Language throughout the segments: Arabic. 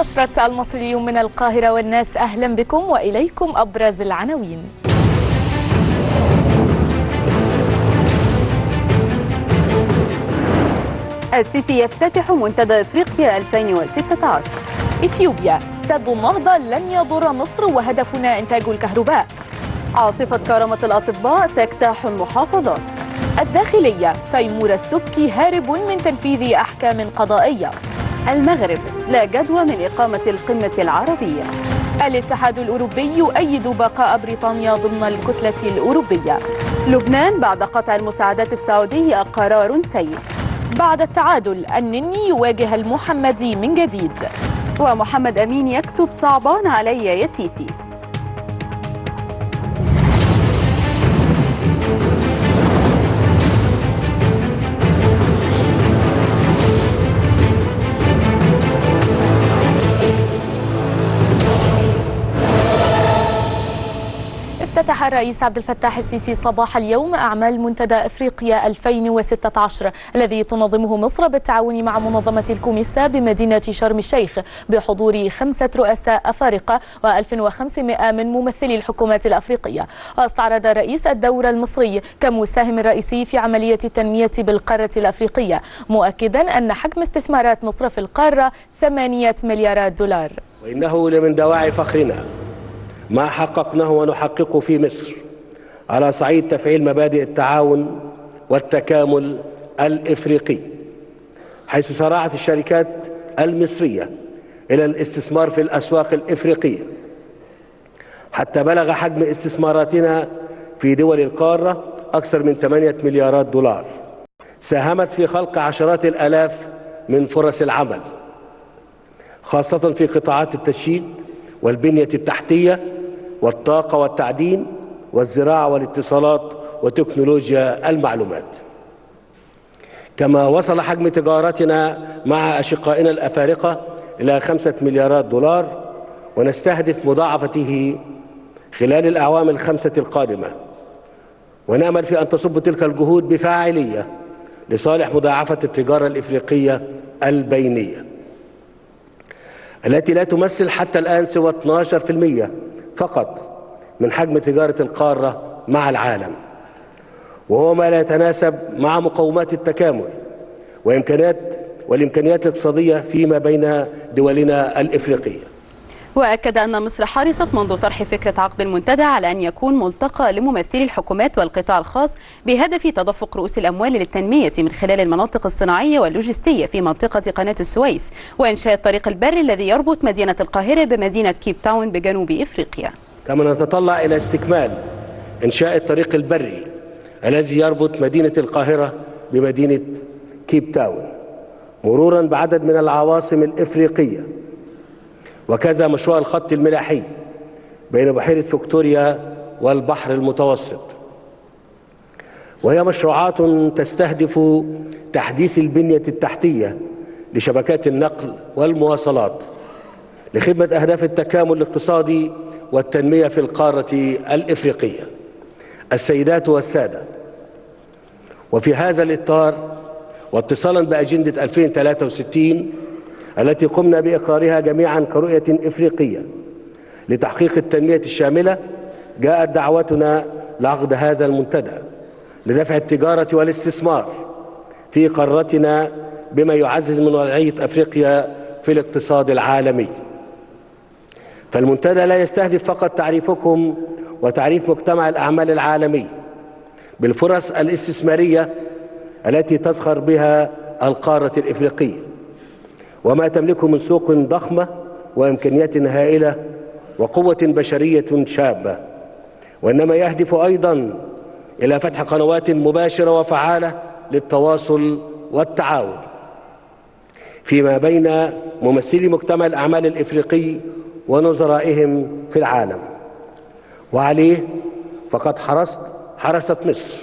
نشرة المصري اليوم من القاهرة والناس، أهلا بكم وإليكم أبرز العناوين. السيسي يفتتح منتدى إفريقيا 2016. إثيوبيا: سد النهضة لن يضر مصر وهدفنا إنتاج الكهرباء. عاصفة كرامة الأطباء تجتاح المحافظات. الداخلية: تيمور السبكي هارب من تنفيذ أحكام قضائية. المغرب: لا جدوى من إقامة القمة العربية. الاتحاد الأوروبي يؤيد بقاء بريطانيا ضمن الكتلة الأوروبية. لبنان بعد قطع المساعدات السعودية قرار سيء. بعد التعادل النني يواجه المحمدي من جديد. ومحمد أمين يكتب صعبان علي يا سيسي. افتتح الرئيس عبد الفتاح السيسي صباح اليوم أعمال منتدى إفريقيا 2016 الذي تنظمه مصر بالتعاون مع منظمة الكوميسا بمدينة شرم الشيخ بحضور 5 رؤساء أفارقة و1500 من ممثلي الحكومات الأفريقية. واستعرض الرئيس الدور المصري كمساهم رئيسي في عملية التنمية بالقارة الأفريقية، مؤكدا أن حجم استثمارات مصر في القارة 8 مليارات دولار. وإنه لمن دواعي فخرنا ما حققناه ونحققه في مصر على صعيد تفعيل مبادئ التعاون والتكامل الإفريقي، حيث سارعت الشركات المصرية إلى الاستثمار في الأسواق الإفريقية، حتى بلغ حجم استثماراتنا في دول القارة أكثر من 8 مليارات دولار، ساهمت في خلق عشرات الآلاف من فرص العمل، خاصة في قطاعات التشييد والبنية التحتية والطاقة والتعدين والزراعة والاتصالات وتكنولوجيا المعلومات. كما وصل حجم تجارتنا مع أشقائنا الأفارقة إلى 5 مليارات دولار، ونستهدف مضاعفته خلال الأعوام ال5 القادمة، ونأمل في أن تصب تلك الجهود بفاعلية لصالح مضاعفة التجارة الإفريقية البينية التي لا تمثل حتى الآن سوى 12% فقط من حجم تجارة القارة مع العالم، وهو ما لا يتناسب مع مقومات التكامل والإمكانيات الاقتصادية فيما بين دولنا الإفريقية. وأكد أن مصر حرصت منذ طرح فكرة عقد المنتدى على أن يكون ملتقى لممثلي الحكومات والقطاع الخاص بهدف تدفق رؤوس الأموال للتنمية من خلال المناطق الصناعية واللوجستية في منطقة قناة السويس، وإنشاء الطريق البري الذي يربط مدينة القاهرة بمدينة كيب تاون بجنوب إفريقيا. كما نتطلع إلى استكمال إنشاء الطريق البري الذي يربط مدينة القاهرة بمدينة كيب تاون، مرورا بعدد من العواصم الإفريقية، وكذا مشروع الخط الملاحي بين بحيرة فيكتوريا والبحر المتوسط، وهي مشروعات تستهدف تحديث البنية التحتية لشبكات النقل والمواصلات لخدمة أهداف التكامل الاقتصادي والتنمية في القارة الإفريقية. السيدات والسادة، وفي هذا الإطار واتصالا بأجندة 2063 التي قمنا بإقرارها جميعا كرؤية إفريقية لتحقيق التنمية الشاملة، جاءت دعوتنا لعقد هذا المنتدى لدفع التجارة والاستثمار في قارتنا بما يعزز من وضعية أفريقيا في الاقتصاد العالمي. فالمنتدى لا يستهدف فقط تعريفكم وتعريف مجتمع الأعمال العالمي بالفرص الاستثمارية التي تزخر بها القارة الإفريقية وما تملكه من سوق ضخمة وإمكانيات هائلة وقوة بشرية شابة، وإنما يهدف أيضا إلى فتح قنوات مباشرة وفعالة للتواصل والتعاون فيما بين ممثلي مجتمع الأعمال الإفريقي ونظرائهم في العالم. وعليه فقد حرصت مصر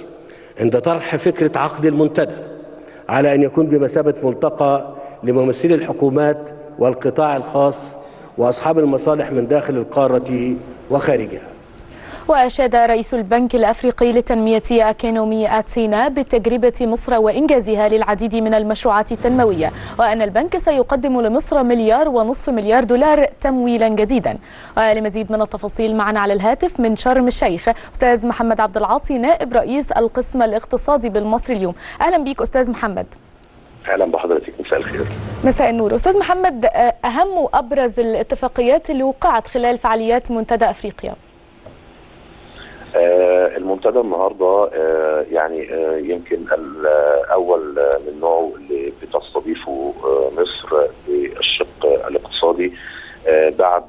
عند طرح فكرة عقد المنتدى على أن يكون بمثابة ملتقى لممثلي الحكومات والقطاع الخاص وأصحاب المصالح من داخل القارة وخارجها. وأشاد رئيس البنك الأفريقي للتنمية أكينومي أتسينا بتجربة مصر وإنجازها للعديد من المشروعات التنموية، وأن البنك سيقدم لمصر $1.5 مليار تمويلا جديدا. ولمزيد من التفاصيل معنا على الهاتف من شرم الشيخ أستاذ محمد عبد العاطي نائب رئيس القسم الاقتصادي بالمصري اليوم. أهلا بك أستاذ محمد. اهلا بحضرتك، مساء الخير. مساء النور. استاذ محمد، اهم وابرز الاتفاقيات اللي وقعت خلال فعاليات منتدى افريقيا؟ المنتدى النهارده يمكن الاول من نوعه اللي بتستضيفه مصر بالشق الاقتصادي بعد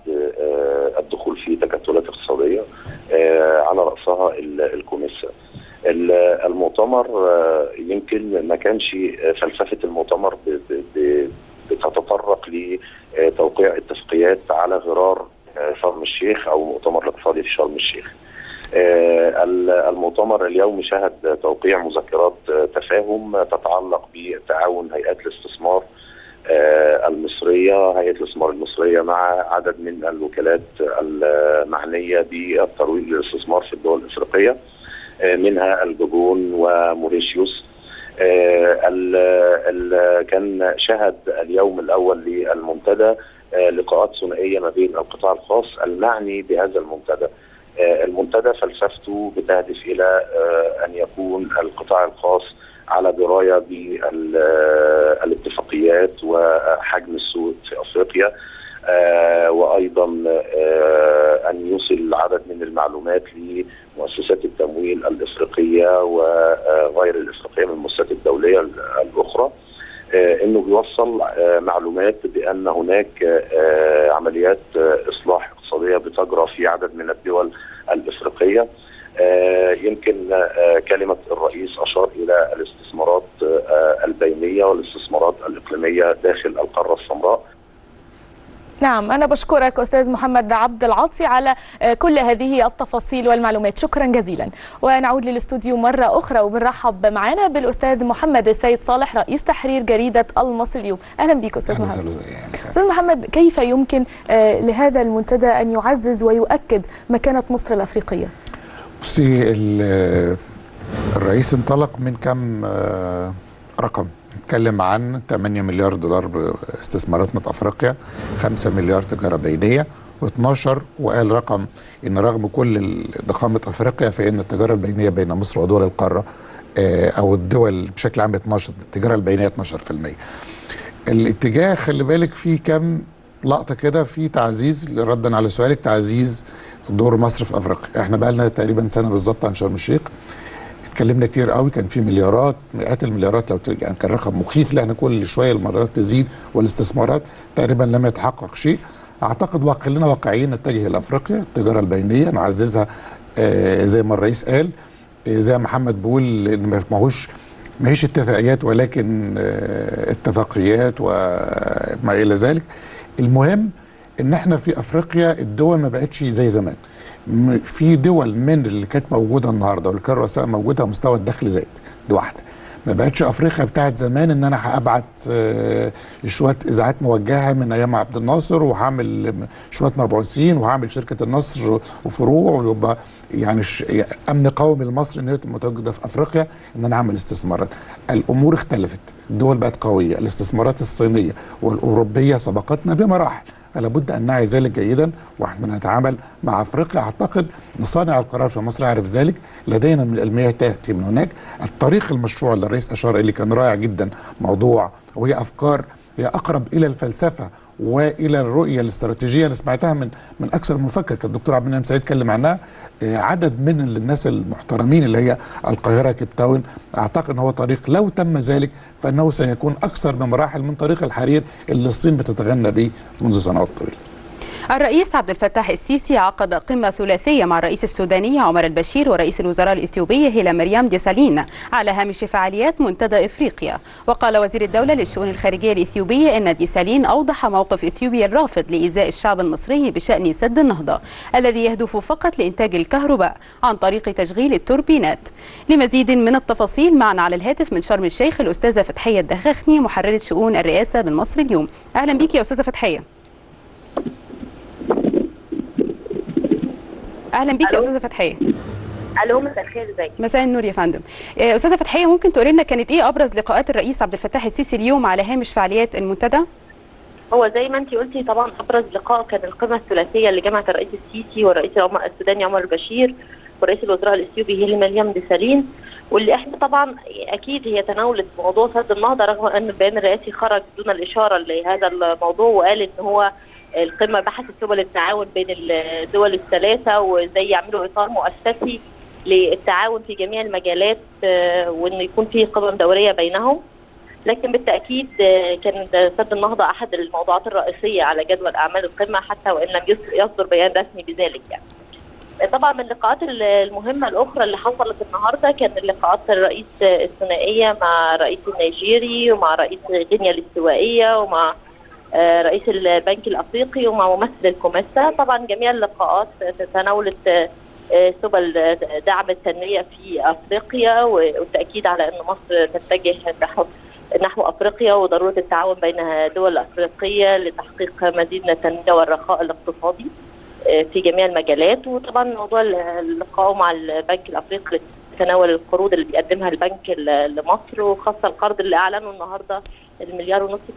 الدخول في تكتلات اقتصاديه على راسها الكوميسا. المؤتمر يمكن ما كانش فلسفه المؤتمر بتتطرق لتوقيع اتفاقيات على غرار شرم الشيخ او مؤتمر الاقتصادي في شرم الشيخ. المؤتمر اليوم شهد توقيع مذكرات تفاهم تتعلق بتعاون هيئات الاستثمار المصريه، هيئه الاستثمار المصريه مع عدد من الوكالات المعنيه بالترويج للاستثمار في الدول الافريقيه، منها الجابون وموريشيوس. كان شهد اليوم الاول للمنتدى لقاءات ثنائيه ما بين القطاع الخاص المعني بهذا المنتدى. المنتدى فلسفته بتهدف الى ان يكون القطاع الخاص على درايه بالاتفاقيات وحجم السوق في افريقيا، وايضا ان يوصل عدد من المعلومات لمؤسسات التمويل الافريقيه وغير الافريقيه من المؤسسات الدوليه الاخرى، انه بيوصل معلومات بان هناك عمليات اصلاح اقتصاديه بتجرى في عدد من الدول الافريقيه. يمكن كلمه الرئيس اشار الى الاستثمارات البينيه والاستثمارات الاقليميه داخل القاره السمراء. نعم، أنا بشكرك أستاذ محمد عبد العاطي على كل هذه التفاصيل والمعلومات، شكرا جزيلا. ونعود للاستوديو مرة أخرى وبنرحب معنا بالأستاذ محمد السيد صالح رئيس تحرير جريدة المصري اليوم. أهلا بك أستاذ محمد. أستاذ محمد، كيف يمكن لهذا المنتدى أن يعزز ويؤكد مكانة مصر الأفريقية؟ بصي، الرئيس انطلق من كم رقم، اتكلم عن 8 مليار دولار استثماراتنا في افريقيا، 5 مليار تجاره بينيه، و12 وقال رقم ان رغم كل ضخامه افريقيا فان التجاره البينيه بين مصر ودول القاره او الدول بشكل عام 12 التجاره البينيه 12%. الاتجاه خلي بالك فيه كم لقطه كده في تعزيز، ردا على سؤالك، تعزيز دور مصر في افريقيا. احنا بقى لنا تقريبا سنه بالظبط عن شرم الشيخ، اتكلمنا كتير قوي، كان في مليارات مئات المليارات، لو يعني كان رقم مخيف لان كل شويه المليارات تزيد والاستثمارات تقريبا لم يتحقق شيء. اعتقد خلينا واقعيين، نتجه لافريقيا، التجاره البينيه نعززها زي ما الرئيس قال، زي ما محمد بيقول ان ما هيش اتفاقيات ولكن اتفاقيات وما الى ذلك. المهم ان احنا في افريقيا الدول ما بقتش زي زمان. في دول من اللي كانت موجوده النهارده واللي كان رؤساء موجوده مستوى الدخل زاد، دي واحده. ما بقتش افريقيا بتاعت زمان ان انا هابعت شويه اذاعات موجهه من ايام عبد الناصر وهعمل شويه مبعوثين وهعمل شركه النصر وفروع ويبقى يعني امن قومي لمصر ان هي متواجده في افريقيا، ان انا اعمل استثمارات. الامور اختلفت، الدول بقت قويه، الاستثمارات الصينيه والاوروبيه سبقتنا بمراحل، فلا بد ان نعي ذلك جيدا واحنا نتعامل مع افريقيا. اعتقد ان صانع القرار في مصر يعرف ذلك، لدينا من الالميه تاتي من هناك. الطريق المشروع اللي الرئيس اشار اليه كان رائع جدا، موضوع وهي افكار هي اقرب الى الفلسفه والى الرؤيه الاستراتيجيه اللي سمعتها من اكثر من مفكر. كان الدكتور عبد المنعم سعيد اتكلم عنها، عدد من الناس المحترمين اللي هي القاهره كيب تاون. اعتقد ان هو طريق لو تم ذلك فانه سيكون اكثر بمراحل من طريق الحرير اللي الصين بتتغنى به منذ سنوات طويله. الرئيس عبد الفتاح السيسي عقد قمة ثلاثية مع الرئيس السوداني عمر البشير ورئيس الوزراء الإثيوبي هيلا مريم ديسالين على هامش فعاليات منتدى إفريقيا. وقال وزير الدولة للشؤون الخارجية الإثيوبية أن ديسالين أوضح موقف إثيوبيا الرافض لإيذاء الشعب المصري بشأن سد النهضة الذي يهدف فقط لإنتاج الكهرباء عن طريق تشغيل التوربينات. لمزيد من التفاصيل معنا على الهاتف من شرم الشيخ الأستاذة فتحية الدخاخني محررة شؤون الرئاسة بالمصري اليوم. أهلا بك يا أستاذة فتحية. اهلا بيك يا استاذه فتحيه. الو، مساء الخير، ازيك؟ مساء النور يا فندم. استاذه فتحيه، ممكن تقولي لنا كانت ايه ابرز لقاءات الرئيس عبد الفتاح السيسي اليوم على هامش فعاليات المنتدى؟ هو زي ما انت قلتي طبعا ابرز لقاء كان القمه الثلاثيه اللي جمعت الرئيس السيسي والرئيس السوداني عمر البشير ورئيس الوزراء الاثيوبي هيلي مريم ديسالين، واللي احنا طبعا اكيد هي تناولت موضوع سد النهضه، رغم ان البيان الرئاسي خرج دون الاشاره لهذا الموضوع، وقال ان هو القمه بحثت سبل التعاون بين الدول الثلاثه وازاي يعملوا اطار مؤسسي للتعاون في جميع المجالات، وان يكون في قمم دوريه بينهم. لكن بالتاكيد كان سد النهضه احد الموضوعات الرئيسيه على جدول اعمال القمه، حتى وان لم يصدر بيان رسمي بذلك يعني. طبعا من اللقاءات المهمه الاخرى اللي حصلت النهارده كان لقاءات الرئيس الثنائيه مع الرئيس النيجيري ومع رئيس غينيا الاستوائيه ومع رئيس البنك الافريقي ومع ممثل الكوميسا. طبعا جميع اللقاءات تناولت سبل دعم التنميه في افريقيا والتاكيد على ان مصر تتجه نحو افريقيا وضروره التعاون بين الدول الافريقيه لتحقيق مزيد من التنميه والرخاء الاقتصادي في جميع المجالات. وطبعا موضوع اللقاء مع البنك الافريقي تناول القروض اللي بيقدمها البنك لمصر، وخاصه القرض اللي اعلنه النهارده $1.5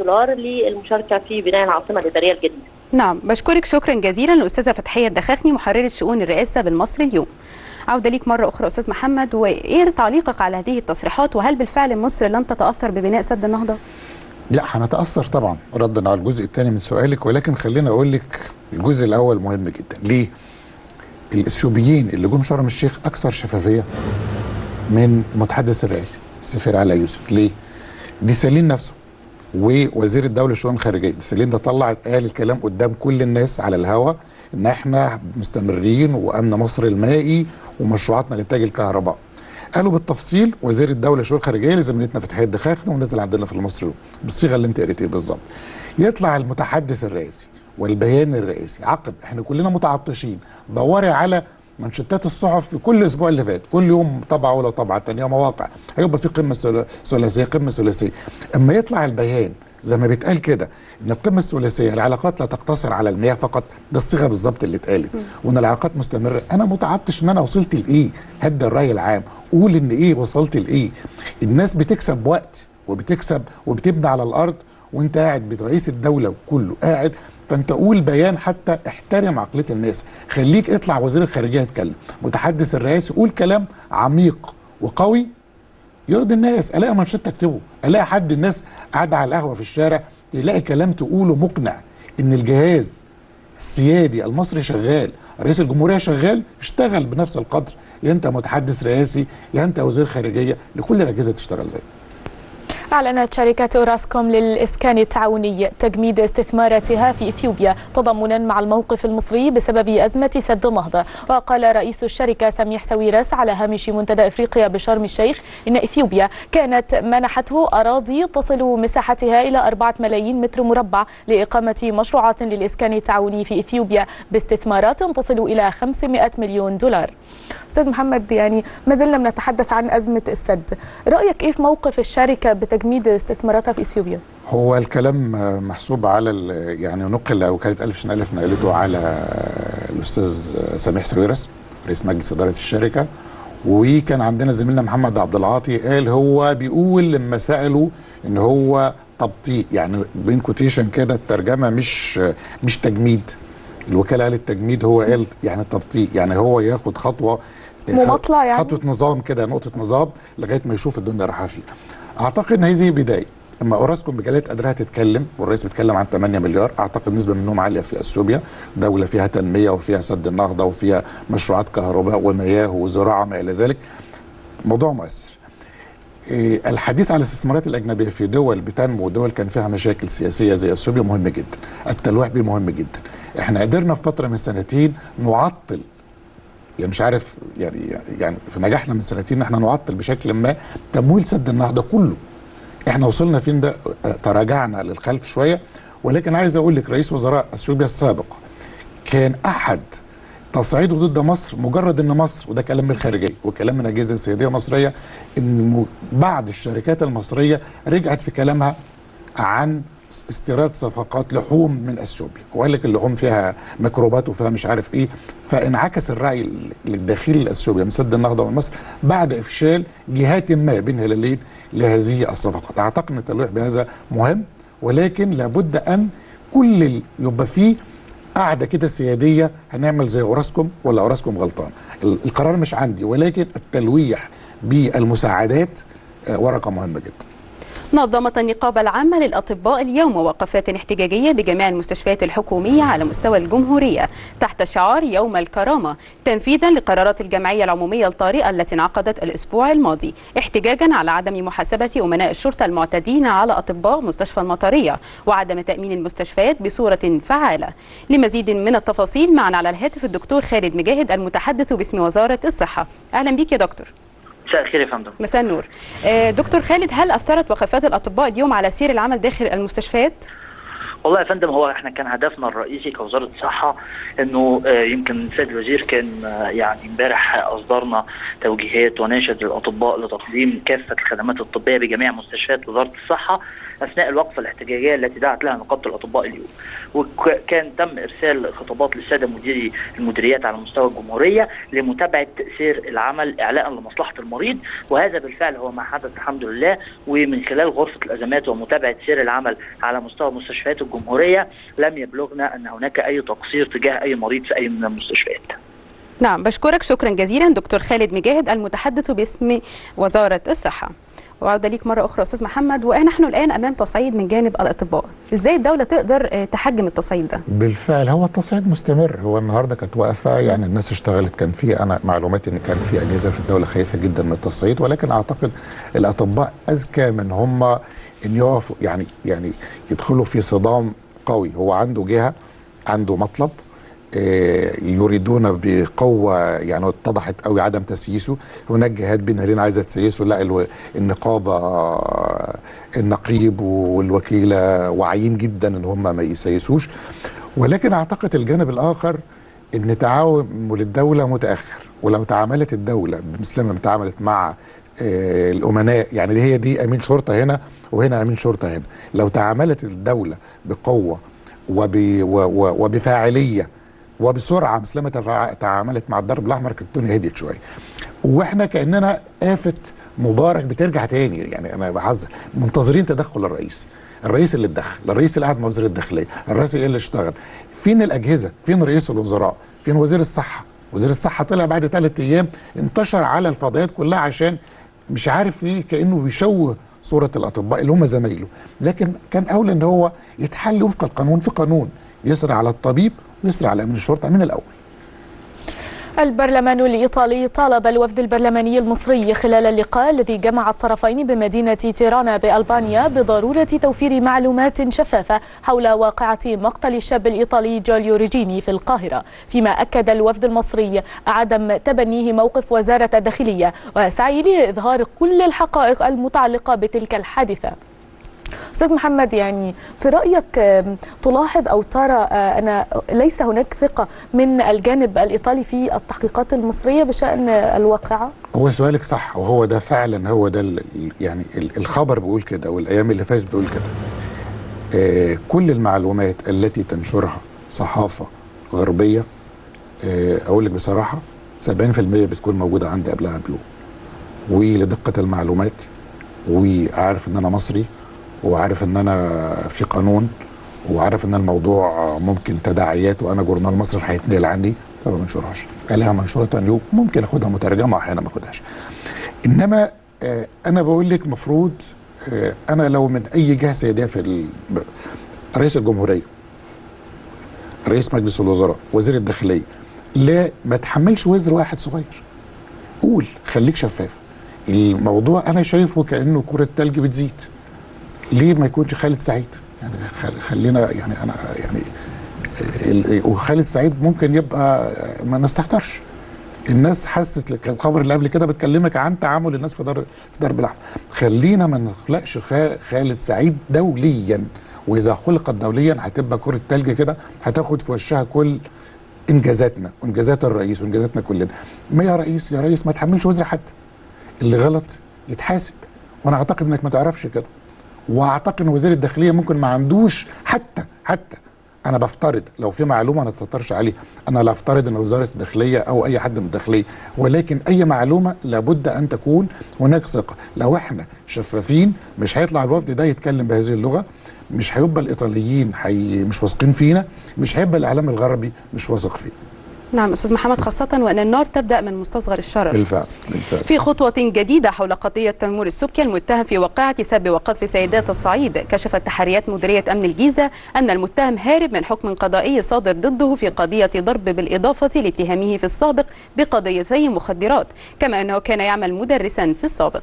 مليار للمشاركه في بناء العاصمه الاداريه الجديده. نعم، بشكرك شكرا جزيلا الاستاذه فتحيه الدخاخني محرره شؤون الرئاسه بالمصري اليوم. عوده ليك مره اخرى استاذ محمد، وايه تعليقك على هذه التصريحات، وهل بالفعل مصر لن تتاثر ببناء سد النهضه؟ لا، هنتاثر طبعا ردا على الجزء الثاني من سؤالك، ولكن خليني اقول لك الجزء الاول مهم جدا. ليه؟ الاثيوبيين اللي جم شرم الشيخ اكثر شفافيه من المتحدث الرئاسي السفير علاء يوسف. ليه؟ ديسالين نفسه ووزير الدوله للشؤون الخارجيه، ديسالين ده طلع قال الكلام قدام كل الناس على الهوا ان احنا مستمرين وامن مصر المائي ومشروعاتنا لانتاج الكهرباء. قالوا بالتفصيل وزير الدوله للشؤون الخارجيه لزميلتنا فتحيه الدخاخني ونزل عندنا في المصري بالصيغه اللي انت قريتيها بالظبط. يطلع المتحدث الرئاسي والبيان الرئاسي عقب احنا كلنا متعطشين، دوري على منشطات الصحف في كل اسبوع اللي فات، كل يوم طبعه ولا طبعه ثانيه مواقع، هيبقى في قمه ثلاثيه قمه ثلاثيه. اما يطلع البيان زي ما بيتقال كده ان القمه الثلاثيه العلاقات لا تقتصر على المياه فقط، ده الصيغه بالظبط اللي اتقالت، وان العلاقات مستمره. انا متعطش ان انا وصلت لايه؟ هدي الراي العام، قول ان ايه وصلت لايه. الناس بتكسب وقت وبتكسب وبتبني على الارض، وانت قاعد برئيس الدوله كله قاعد، فانت قول بيان حتى احترم عقليه الناس. خليك اطلع وزير الخارجيه يتكلم، متحدث الرئاسي قول كلام عميق وقوي يرضي الناس. الاقي منشط تكتبه، الاقي حد الناس قاعده على القهوه في الشارع تلاقي كلام تقوله مقنع ان الجهاز السيادي المصري شغال، رئيس الجمهوريه شغال، اشتغل بنفس القدر. يا انت متحدث رئاسي يا انت وزير خارجيه، لكل الاجهزه تشتغل زي. أعلنت شركة أوراسكوم للإسكان التعاوني تجميد استثماراتها في إثيوبيا تضامنا مع الموقف المصري بسبب أزمة سد النهضة. وقال رئيس الشركة سميح ساويرس على هامش منتدى إفريقيا بشرم الشيخ إن إثيوبيا كانت منحته أراضي تصل مساحتها إلى 4 ملايين متر مربع لإقامة مشروعات للإسكان التعاوني في إثيوبيا باستثمارات تصل إلى $500 مليون. أستاذ محمد، يعني ما زلنا بنتحدث عن أزمة السد، رأيك إيه في موقف الشركة بتجميد استثماراتها في إثيوبيا؟ هو الكلام محسوب على يعني نقل وكالة ألف نقلته على الأستاذ سميح ساويرس رئيس مجلس إدارة الشركة، وكان عندنا زميلنا محمد عبد العاطي قال هو بيقول لما سألوا إن هو تبطيء، يعني بين كوتيشن كده الترجمة مش تجميد. الوكالة قالت تجميد، هو قال يعني تبطيء، يعني هو ياخد خطوة مماطلة، يعني خطوة نظام كده، نقطة نظام لغاية ما يشوف الدنيا رايحة فين. اعتقد ان هذه بدايه. اما اوراسكوم بجلاله قدرها تتكلم والرئيس بيتكلم عن 8 مليار، اعتقد نسبه منهم عاليه في اثيوبيا، دوله فيها تنميه وفيها سد النهضه وفيها مشروعات كهرباء ومياه وزراعه ما الى ذلك. موضوع مؤثر. الحديث عن الاستثمارات الاجنبيه في دول بتنمو ودول كان فيها مشاكل سياسيه زي اثيوبيا مهم جدا. التلويح بيه مهم جدا. احنا قدرنا في فتره من سنتين نعطل، يعني مش عارف يعني في نجاحنا من سنتين ان احنا نعطل بشكل ما تمويل سد النهضه كله. احنا وصلنا فين ده؟ تراجعنا للخلف شويه، ولكن عايز اقول لك رئيس وزراء اثيوبيا السابق كان احد تصعيده ضد مصر مجرد ان مصر، وده كلام من الخارجيه وكلام من الاجهزه السياديه المصريه، ان بعض الشركات المصريه رجعت في كلامها عن استيراد صفقات لحوم من اثيوبيا، وقال لك اللحوم فيها ميكروبات وفيها مش عارف ايه، فانعكس الراي الداخلي الاثيوبي من سد النهضه ومصر بعد افشال جهات ما بين هلالين لهذه الصفقات. اعتقد ان التلويح بهذا مهم، ولكن لابد ان يبقى فيه قاعده كده سياديه، هنعمل زي اوراسكوم ولا اوراسكوم غلطان. القرار مش عندي، ولكن التلويح بالمساعدات ورقه مهمه جدا. نظمت النقابة العامة للأطباء اليوم وقفات احتجاجية بجميع المستشفيات الحكومية على مستوى الجمهورية تحت شعار يوم الكرامة، تنفيذا لقرارات الجمعية العمومية الطارئة التي انعقدت الأسبوع الماضي، احتجاجا على عدم محاسبة أمناء الشرطة المعتدين على أطباء مستشفى المطرية وعدم تأمين المستشفيات بصورة فعالة. لمزيد من التفاصيل معنا على الهاتف الدكتور خالد مجاهد المتحدث باسم وزارة الصحة. أهلا بك يا دكتور. مساء الخير يا فندم. مساء النور. دكتور خالد، هل أثرت وقفات الأطباء اليوم على سير العمل داخل المستشفيات؟ والله يا فندم، هو احنا كان هدفنا الرئيسي كوزاره الصحه انه يمكن السيد الوزير كان يعني امبارح اصدرنا توجيهات وناشد للاطباء لتقديم كافه الخدمات الطبيه بجميع مستشفيات وزاره الصحه اثناء الوقفه الاحتجاجيه التي دعت لها نقابه الاطباء اليوم. وكان تم ارسال خطابات للساده مديري المديريات على مستوى الجمهوريه لمتابعه سير العمل اعلاء لمصلحه المريض، وهذا بالفعل هو ما حدث الحمد لله. ومن خلال غرفه الازمات ومتابعه سير العمل على مستوى مستشفيات الجمهوريه لم يبلغنا ان هناك اي تقصير تجاه اي مريض في اي من المستشفيات. نعم، بشكرك شكرا جزيلا دكتور خالد مجاهد المتحدث باسم وزارة الصحة. وعودة ليك مرة أخرى أستاذ محمد، ونحن الآن أمام تصعيد من جانب الأطباء، إزاي الدولة تقدر تحجم التصعيد ده؟ بالفعل هو التصعيد مستمر، هو النهارده كانت واقفة، يعني الناس اشتغلت، كان في أنا معلوماتي إن كان في أجهزة في الدولة خايفة جدا من التصعيد، ولكن أعتقد الأطباء أذكى من هم إن يقفوا يعني يدخلوا في صدام قوي. هو عنده جهة، عنده مطلب يريدون بقوة، يعني اتضحت قوي عدم تسييسه. هناك جهات بين هلين عايزة تسيسه، لا النقابة النقيب والوكيلة واعيين جدا ان هم ما يسيسوش. ولكن اعتقد الجانب الاخر ان تعاون الدولة متأخر، ولو تعاملت الدولة مثل ما تعاملت مع الامناء، يعني هي دي امين شرطة هنا وهنا امين شرطة هنا، لو تعاملت الدولة بقوة وبفاعلية وبسرعه مثل ما تعاملت مع الضرب الاحمر كانت الدنيا هديت شويه. واحنا كاننا آفة مبارك بترجع تاني، يعني انا بحذر منتظرين تدخل الرئيس اللي اتدخل، الرئيس اللي قعد مع وزير الداخليه، الرئيس اللي اشتغل. فين الاجهزه؟ فين رئيس الوزراء؟ فين وزير الصحه؟ وزير الصحه طلع بعد 3 ايام انتشر على الفضائيات كلها عشان مش عارف ايه، كانه بيشوه صوره الاطباء اللي هم زمايله. لكن كان اولى ان هو يتحل وفق القانون، في قانون يسري على الطبيب ويسري على امين الشرطه من الاول. البرلمان الإيطالي طالب الوفد البرلماني المصري خلال اللقاء الذي جمع الطرفين بمدينة تيرانا بألبانيا بضرورة توفير معلومات شفافة حول واقعة مقتل الشاب الإيطالي جوليو ريجيني في القاهرة، فيما أكد الوفد المصري عدم تبنيه موقف وزارة الداخلية وسعيه لإظهار كل الحقائق المتعلقة بتلك الحادثة. أستاذ محمد، يعني في رأيك تلاحظ أو ترى أن ليس هناك ثقة من الجانب الإيطالي في التحقيقات المصرية بشأن الواقعة؟ هو سؤالك صح، وهو ده فعلا هو ده يعني الخبر بيقول كده والأيام اللي فاتت بيقول كده. كل المعلومات التي تنشرها صحافة غربية أقول لك بصراحة 70% بتكون موجودة عندي قبلها بيوم، ولدقة المعلومات، وعارف ان انا مصري، وعارف ان انا في قانون، وعارف ان الموضوع ممكن تداعيات، وانا جورنال مصري هيتنقل عني، فما بنشرهاش. قالها منشوره تاني يوم، ممكن اخدها مترجمه واحيانا ما اخدهاش. انما انا بقول لك مفروض انا لو من اي جهه سياديه في رئيس الجمهوريه، رئيس مجلس الوزراء، وزير الداخليه، لا ما تحملش وزر واحد صغير. قول، خليك شفاف. الموضوع انا شايفه كانه كره تلج بتزيد. ليه ما يكونش خالد سعيد؟ يعني خلينا يعني انا يعني وخالد سعيد ممكن يبقى ما نستهترش. الناس حست الخبر اللي قبل كده بتكلمك عن تعامل الناس في ضرب الاحمر. خلينا ما نخلقش خالد سعيد دوليا، واذا خلقت دوليا هتبقى كره تلج كده، هتاخد في وشها كل انجازاتنا وانجازات الرئيس وانجازاتنا كلنا. ما يا ريس ما تحملش وزر حد. اللي غلط يتحاسب، وانا اعتقد انك ما تعرفش كده. واعتقد ان وزير الداخليه ممكن ما عندوش حتى انا بفترض لو في معلومه ما تستطرش عليها، انا لا افترض ان وزاره الداخليه او اي حد من الداخليه، ولكن اي معلومه لابد ان تكون هناك ثقه. لو احنا شفافين مش هيطلع الوفد ده يتكلم بهذه اللغه، مش هيبقى الايطاليين مش واثقين فينا، مش هيبقى الاعلام الغربي مش واثق فينا. نعم أستاذ محمد، خاصة وأن النار تبدأ من مستصغر الشرر. بالفعل. في خطوة جديدة حول قضية تيمور السبكي المتهم في وقعة سب وقذف سيدات الصعيد، كشفت تحريات مديرية أمن الجيزة أن المتهم هارب من حكم قضائي صادر ضده في قضية ضرب، بالإضافة لاتهامه في السابق بقضيتي مخدرات، كما أنه كان يعمل مدرسا في السابق.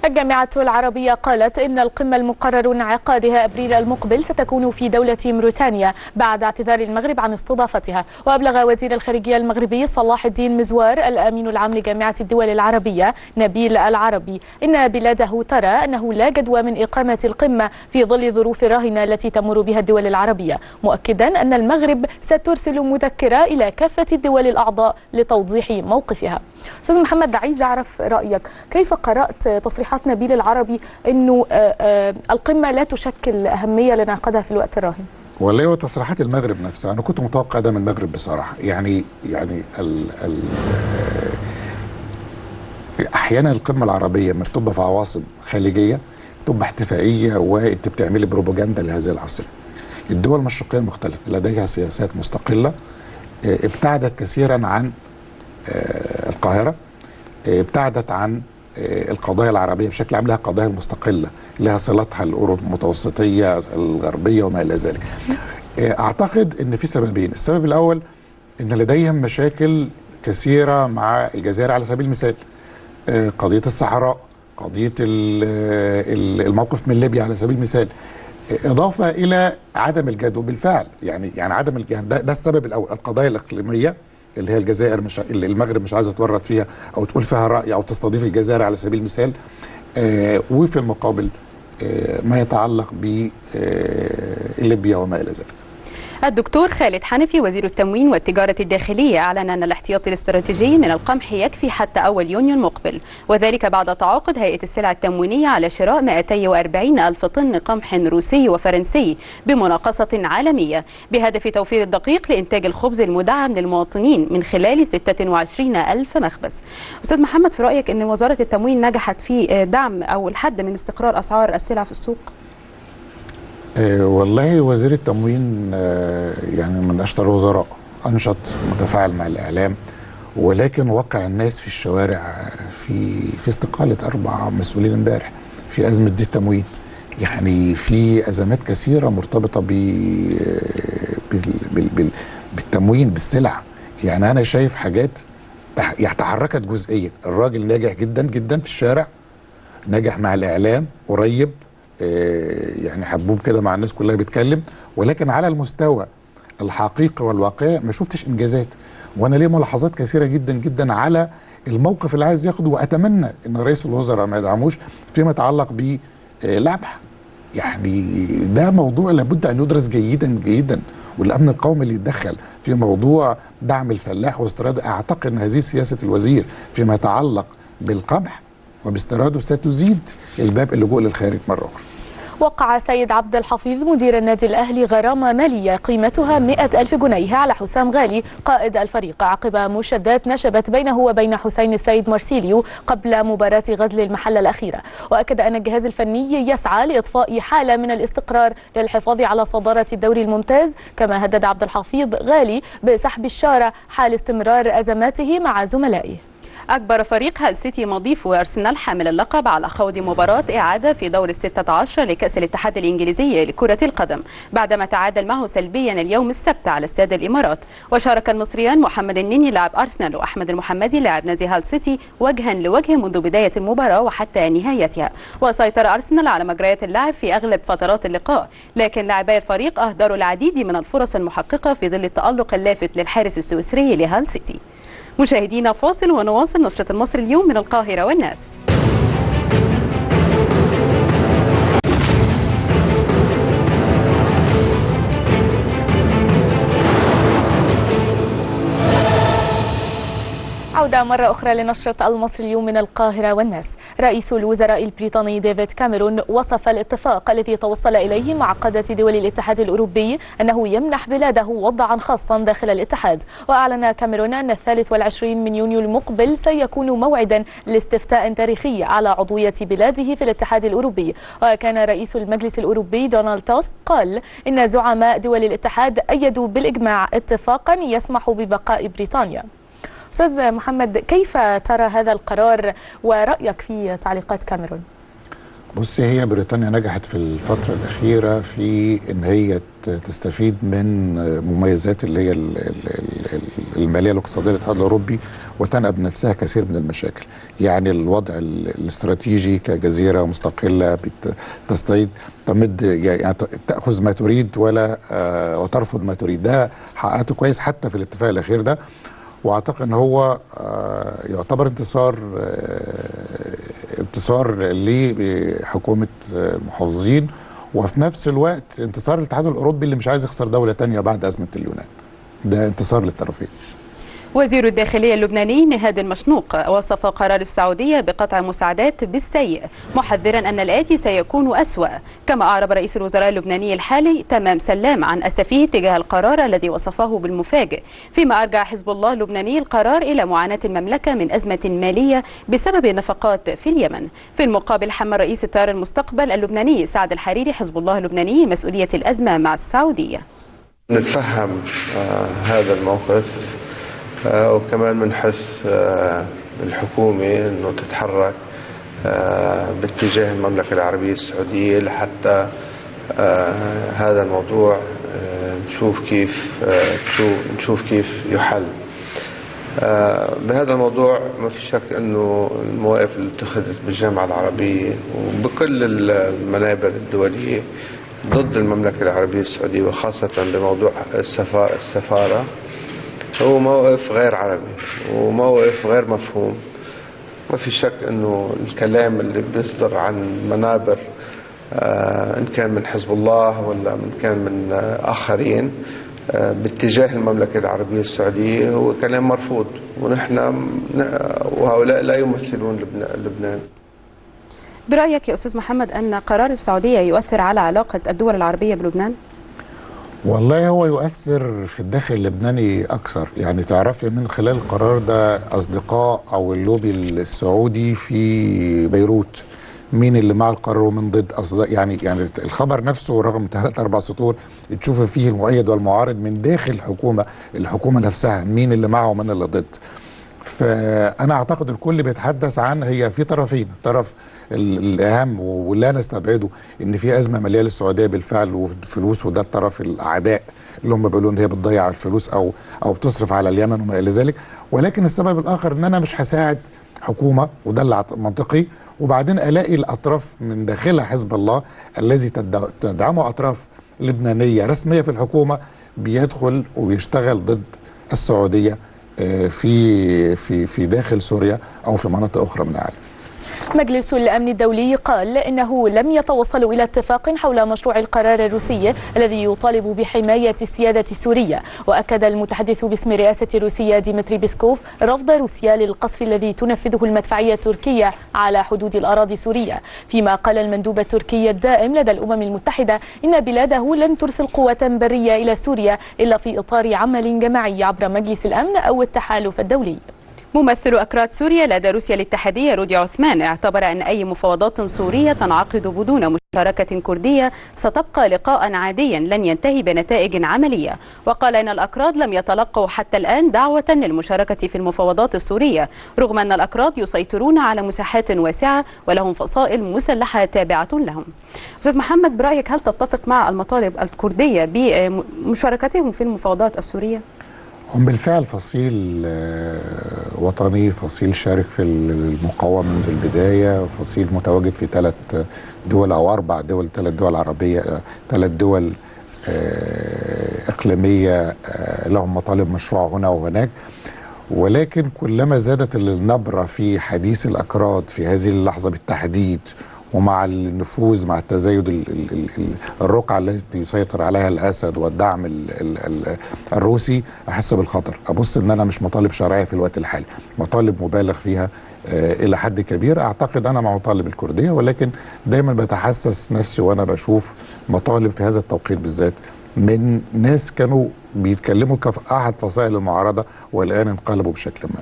الجامعة العربية قالت إن القمة المقرر انعقادها أبريل المقبل ستكون في دولة موريتانيا بعد اعتذار المغرب عن استضافتها. وأبلغ وزير الخارجية المغربي صلاح الدين مزوار الأمين العام لجامعة الدول العربية نبيل العربي إن بلاده ترى أنه لا جدوى من إقامة القمة في ظل ظروف الراهنة التي تمر بها الدول العربية، مؤكدا أن المغرب سترسل مذكرة إلى كافة الدول الأعضاء لتوضيح موقفها. أستاذ محمد، عايز أعرف رأيك، كيف قرأت تصريحات نبيل العربي أنه القمة لا تشكل أهمية لنعقدها في الوقت الراهن؟ والله هو تصريحات المغرب نفسها أنا كنت متوقع ده من المغرب بصراحة. يعني أحيانا القمة العربية ما بتبقى في عواصم خليجية بتبقى احتفائية وأنت بتعملي بروباجندا لهذه العاصمة. الدول المشرقية المختلفة لديها سياسات مستقلة ابتعدت كثيرا عن القاهرة، ابتعدت عن القضايا العربية بشكل عام، لها قضايا مستقلة لها صلاتها الأوروبية المتوسطية الغربية وما إلى ذلك. أعتقد أن في سببين. السبب الأول أن لديهم مشاكل كثيرة مع الجزائر، على سبيل المثال قضية الصحراء، قضية الموقف من ليبيا على سبيل المثال، إضافة إلى عدم الجدوى بالفعل. يعني عدم ده السبب الأول. القضايا الإقليمية اللي هي الجزائر اللي المغرب مش عايزه تورط فيها او تقول فيها راي او تستضيف الجزائر على سبيل المثال، وفي المقابل ما يتعلق بليبيا وما الى ذلك. الدكتور خالد حنفي وزير التموين والتجارة الداخلية أعلن أن الاحتياطي الاستراتيجي من القمح يكفي حتى أول يونيو المقبل، وذلك بعد تعاقد هيئة السلع التموينية على شراء 240 ألف طن قمح روسي وفرنسي بمناقصة عالمية بهدف توفير الدقيق لإنتاج الخبز المدعم للمواطنين من خلال 26 ألف مخبز. أستاذ محمد، في رأيك أن وزارة التموين نجحت في دعم أو الحد من استقرار أسعار السلع في السوق؟ والله وزير التموين يعني من اشطر الوزراء، انشط، متفاعل مع الاعلام، ولكن واقع الناس في الشوارع في استقاله 4 مسؤولين امبارح في ازمه زيت تموين. يعني في ازمات كثيره مرتبطه بالتموين بالسلع. يعني انا شايف حاجات تحركت جزئيا. الراجل ناجح جدا جدا في الشارع، ناجح مع الاعلام، قريب يعني حبوب كده مع الناس كلها بيتكلم، ولكن على المستوى الحقيقي والواقعي ما شفتش انجازات. وانا ليه ملاحظات كثيره جدا جدا على الموقف اللي عايز ياخده، واتمنى ان رئيس الوزراء ما يدعموش فيما يتعلق بالقمح. يعني ده موضوع لابد ان يدرس جيدا جيدا، والامن القومي اللي يتدخل في موضوع دعم الفلاح واستيراد. اعتقد ان هذه سياسه الوزير فيما يتعلق بالقمح وباستيراده ستزيد الباب اللجوء للخارج مرة أخرى. وقع سيد عبد الحفيظ مدير النادي الأهلي غرامة مالية قيمتها 100,000 جنيه على حسام غالي قائد الفريق عقب مشادات نشبت بينه وبين حسين السيد مارسيليو قبل مباراة غزل المحلة الأخيرة. وأكد أن الجهاز الفني يسعى لإضفاء حالة من الاستقرار للحفاظ على صدارة الدوري الممتاز، كما هدد عبد الحفيظ غالي بسحب الشارة حال استمرار أزماته مع زملائه. أكبر فريق هال سيتي مضيف أرسنال حامل اللقب على خوض مباراة إعادة في دور 16 لكأس الاتحاد الإنجليزي لكرة القدم بعدما تعادل معه سلبيا اليوم السبت على استاد الإمارات. وشارك المصريان محمد النني لاعب أرسنال وأحمد المحمدي لاعب نادي هال سيتي وجها لوجه منذ بداية المباراة وحتى نهايتها. وسيطر أرسنال على مجريات اللعب في أغلب فترات اللقاء، لكن لاعبي الفريق أهدروا العديد من الفرص المحققة في ظل التألق اللافت للحارس السويسري لهال سيتي. مشاهدينا فاصل ونواصل نشرة المصري اليوم من القاهرة والناس. عودة مرة أخرى لنشرة المصري اليوم من القاهرة والناس. رئيس الوزراء البريطاني ديفيد كاميرون وصف الاتفاق الذي توصل إليه مع قادة دول الاتحاد الأوروبي أنه يمنح بلاده وضعا خاصا داخل الاتحاد. وأعلن كاميرون أن 23 من يونيو المقبل سيكون موعدا لاستفتاء تاريخي على عضوية بلاده في الاتحاد الأوروبي. وكان رئيس المجلس الأوروبي دونالد توسك قال إن زعماء دول الاتحاد أيدوا بالإجماع اتفاقا يسمح ببقاء بريطانيا. أستاذ محمد، كيف ترى هذا القرار ورأيك في تعليقات كاميرون؟ بصي، هي بريطانيا نجحت في الفترة الأخيرة في إن هي تستفيد من مميزات اللي هي المالية الاقتصادية للاتحاد الأوروبي وتنأب نفسها كثير من المشاكل. يعني الوضع الاستراتيجي كجزيرة مستقلة تستعيد تمد، يعني تأخذ ما تريد ولا وترفض ما تريد. ده حققته كويس حتى في الاتفاق الأخير ده، واعتقد ان هو يعتبر انتصار لحكومه المحافظين، وفي نفس الوقت انتصار للاتحاد الاوروبي اللي مش عايز يخسر دوله تانية بعد ازمه اليونان. ده انتصار للطرفين. وزير الداخلية اللبناني نهاد المشنوق وصف قرار السعودية بقطع المساعدات بالسيء، محذرا أن الآتي سيكون أسوأ. كما أعرب رئيس الوزراء اللبناني الحالي تمام سلام عن أسفه تجاه القرار الذي وصفه بالمفاجئ، فيما أرجع حزب الله اللبناني القرار إلى معاناة المملكة من أزمة مالية بسبب النفقات في اليمن. في المقابل حمل رئيس التيار المستقبل اللبناني سعد الحريري حزب الله اللبناني مسؤولية الأزمة مع السعودية. نتفهم هذا الموقف، وكمان بنحس الحكومة أنه تتحرك باتجاه المملكة العربية السعودية لحتى هذا الموضوع نشوف كيف يحل. بهذا الموضوع ما في شك أنه المواقف اللي اتخذت بالجامعة العربية وبكل المنابر الدولية ضد المملكة العربية السعودية وخاصة بموضوع السفارة هو موقف غير عربي وموقف غير مفهوم. ما في شك انه الكلام اللي بيصدر عن منابر ان كان من حزب الله ولا من كان من اخرين باتجاه المملكة العربية السعودية هو كلام مرفوض، ونحن وهؤلاء لا يمثلون لبنان. برأيك يا أستاذ محمد أن قرار السعودية يؤثر على علاقة الدول العربية بلبنان؟ والله هو يؤثر في الداخل اللبناني أكثر. يعني تعرفي من خلال القرار ده أصدقاء أو اللوبي السعودي في بيروت مين اللي مع القرار ومن ضد أصدقاء. يعني الخبر نفسه رغم 3-4 سطور تشوف فيه المؤيد والمعارض من داخل الحكومة نفسها مين اللي معه ومن اللي ضد. فأنا أعتقد الكل بيتحدث عن هي في طرفين، الطرف الأهم واللي نستبعده إن في أزمة مالية للسعودية بالفعل وفلوس، وده الطرف الأعداء اللي هم بيقولوا إن هي بتضيع الفلوس أو بتصرف على اليمن وما إلى ذلك. ولكن السبب الآخر إن أنا مش هساعد حكومة، وده المنطقي، وبعدين ألاقي الأطراف من داخلها حزب الله الذي تدعمه أطراف لبنانية رسمية في الحكومة بيدخل ويشتغل ضد السعودية في داخل سوريا أو في مناطق أخرى من العالم. مجلس الأمن الدولي قال إنه لم يتوصلوا إلى اتفاق حول مشروع القرار الروسي الذي يطالب بحماية السيادة السورية. وأكد المتحدث باسم رئاسة روسيا ديمتري بيسكوف رفض روسيا للقصف الذي تنفذه المدفعية التركية على حدود الأراضي السورية. فيما قال المندوب التركي الدائم لدى الأمم المتحدة إن بلاده لن ترسل قوة برية إلى سوريا إلا في إطار عمل جماعي عبر مجلس الأمن أو التحالف الدولي. ممثل أكراد سوريا لدى روسيا الاتحادية رودي عثمان اعتبر أن أي مفاوضات سورية تنعقد بدون مشاركة كردية ستبقى لقاء عاديا لن ينتهي بنتائج عملية. وقال إن الأكراد لم يتلقوا حتى الآن دعوة للمشاركة في المفاوضات السورية، رغم أن الأكراد يسيطرون على مساحات واسعة ولهم فصائل مسلحة تابعة لهم. أستاذ محمد، برأيك هل تتفق مع المطالب الكردية بمشاركتهم في المفاوضات السورية؟ هم بالفعل فصيل وطني، فصيل شارك في المقاومة منذ البداية، فصيل متواجد في 3 دول أو 4 دول، 3 دول عربية، 3 دول إقليمية لهم مطالب مشروعة هنا وهناك. ولكن كلما زادت النبرة في حديث الأكراد في هذه اللحظة بالتحديد ومع النفوذ، مع التزايد الرقعة التي يسيطر عليها الأسد والدعم الروسي، أحس بالخطر. أبص إن أنا مش مطالب شرعية في الوقت الحالي، مطالب مبالغ فيها إلى حد كبير. أعتقد أنا مع مطالب الكردية، ولكن دايما بتحسس نفسي وأنا بشوف مطالب في هذا التوقيت بالذات من ناس كانوا بيتكلموا كأحد فصائل المعارضة والآن انقلبوا بشكل ما.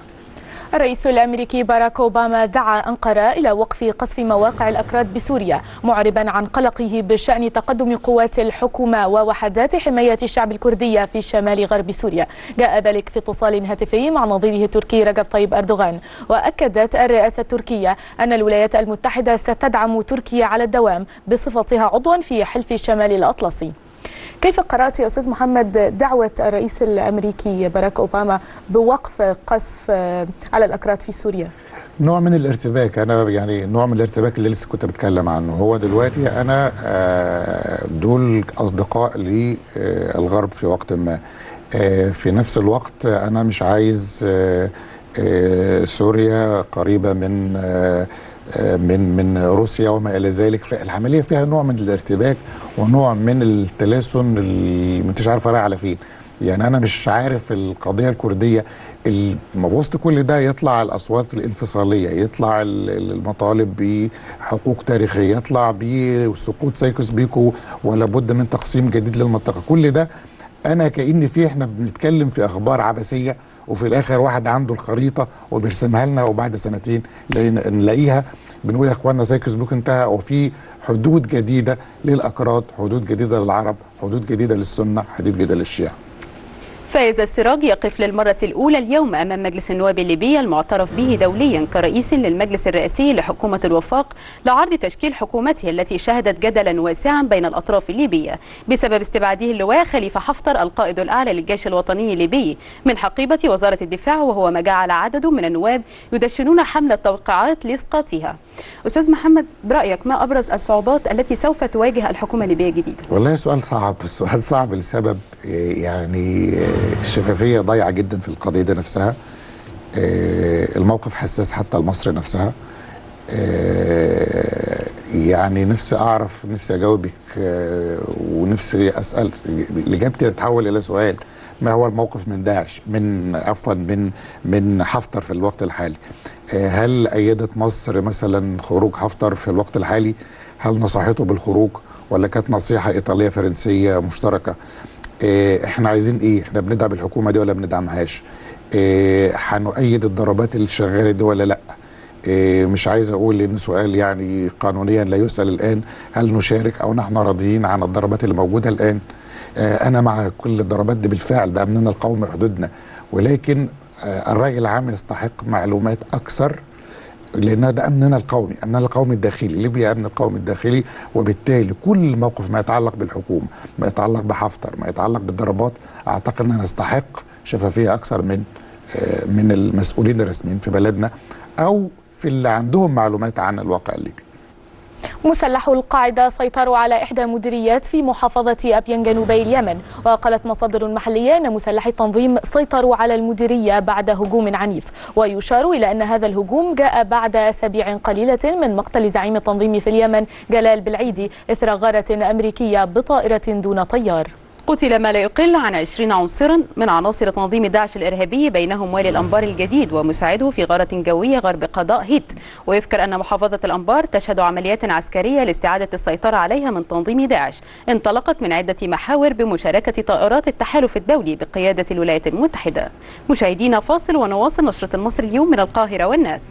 الرئيس الأمريكي باراك أوباما دعا أنقرة إلى وقف قصف مواقع الأكراد بسوريا، معربا عن قلقه بشأن تقدم قوات الحكومة ووحدات حماية الشعب الكردية في شمال غرب سوريا. جاء ذلك في اتصال هاتفي مع نظيره التركي رجب طيب أردوغان. وأكدت الرئاسة التركية أن الولايات المتحدة ستدعم تركيا على الدوام بصفتها عضوا في حلف الشمال الأطلسي. كيف قرأت يا أستاذ محمد دعوة الرئيس الأمريكي باراك أوباما بوقف قصف على الأكراد في سوريا؟ نوع من الارتباك، أنا يعني نوع من الارتباك اللي لسه كنت بتكلم عنه. هو دلوقتي أنا دول أصدقاء للغرب في وقت ما، في نفس الوقت أنا مش عايز سوريا قريبة من روسيا وما الى ذلك. فالعمليه فيها نوع من الارتباك ونوع من التلاسن اللي مش عارف رايح على فين. يعني انا مش عارف القضيه الكرديه وسط كل ده يطلع الاصوات الانفصاليه، يطلع المطالب بحقوق تاريخيه، يطلع بسقوط سايكوس بيكو ولا بد من تقسيم جديد للمنطقه. كل ده انا كأن فيه احنا بنتكلم في اخبار عبثيه، وفي الاخر واحد عنده الخريطه وبيرسمها لنا، وبعد سنتين نلاقيها بنقول يا اخوانا سايكوس بيكو انتهى، وفي حدود جديده للاكراد، حدود جديده للعرب، حدود جديده للسنه، حدود جديده للشيعه. فايز السراج يقف للمرة الأولى اليوم أمام مجلس النواب الليبي المعترف به دوليا كرئيس للمجلس الرئاسي لحكومة الوفاق لعرض تشكيل حكومته التي شهدت جدلا واسعا بين الأطراف الليبية بسبب استبعاده اللواء خليفة حفتر القائد الأعلى للجيش الوطني الليبي من حقيبة وزارة الدفاع، وهو ما جعل عدد من النواب يدشنون حملة توقيعات لإسقاطها. أستاذ محمد، برأيك ما أبرز الصعوبات التي سوف تواجه الحكومة الليبية الجديدة؟ والله سؤال صعب، السؤال صعب لسبب يعني الشفافية ضايعة جدا في القضية دي نفسها. الموقف حساس حتى لمصر نفسها. يعني نفسي أعرف، نفسي أجاوبك، ونفسي أسأل إجابتي تتحول إلى سؤال: ما هو الموقف من داعش، من حفتر في الوقت الحالي؟ هل أيدت مصر مثلا خروج حفتر في الوقت الحالي؟ هل نصحته بالخروج ولا كانت نصيحة إيطالية فرنسية مشتركة؟ احنا عايزين ايه؟ احنا بندعم الحكومه دي ولا بندعمهاش؟ هنؤيد الضربات اللي شغاله دي ولا لا؟ مش عايز اقول ان سؤال يعني قانونيا لا يسال الان، هل نشارك او نحن راضيين عن الضربات اللي موجوده الان؟ انا مع كل الضربات دي بالفعل، ده امننا القومي حدودنا، ولكن الراي العام يستحق معلومات اكثر، لأن ده أمننا القومي، أمننا القومي الداخلي، ليبيا أمن القومي الداخلي. وبالتالي كل موقف ما يتعلق بالحكومة، ما يتعلق بحفتر، ما يتعلق بالضربات، أعتقد أننا نستحق شفافية أكثر من المسؤولين الرسميين في بلدنا أو في اللي عندهم معلومات عن الواقع الليبي. مسلحو القاعدة سيطروا على إحدى مديريات في محافظة أبين جنوبي اليمن، وقالت مصادر محلية أن مسلحي التنظيم سيطروا على المديرية بعد هجوم عنيف، ويشار إلى أن هذا الهجوم جاء بعد أسابيع قليلة من مقتل زعيم التنظيم في اليمن جلال بالعيدي إثر غارة أمريكية بطائرة دون طيار. قتل ما لا يقل عن 20 عنصرا من عناصر تنظيم داعش الإرهابي، بينهم والي الأنبار الجديد ومساعده في غارة جوية غرب قضاء هيت. ويذكر أن محافظة الأنبار تشهد عمليات عسكرية لاستعادة السيطرة عليها من تنظيم داعش، انطلقت من عدة محاور بمشاركة طائرات التحالف الدولي بقيادة الولايات المتحدة. مشاهدينا فاصل ونواصل نشرة المصري اليوم من القاهرة والناس.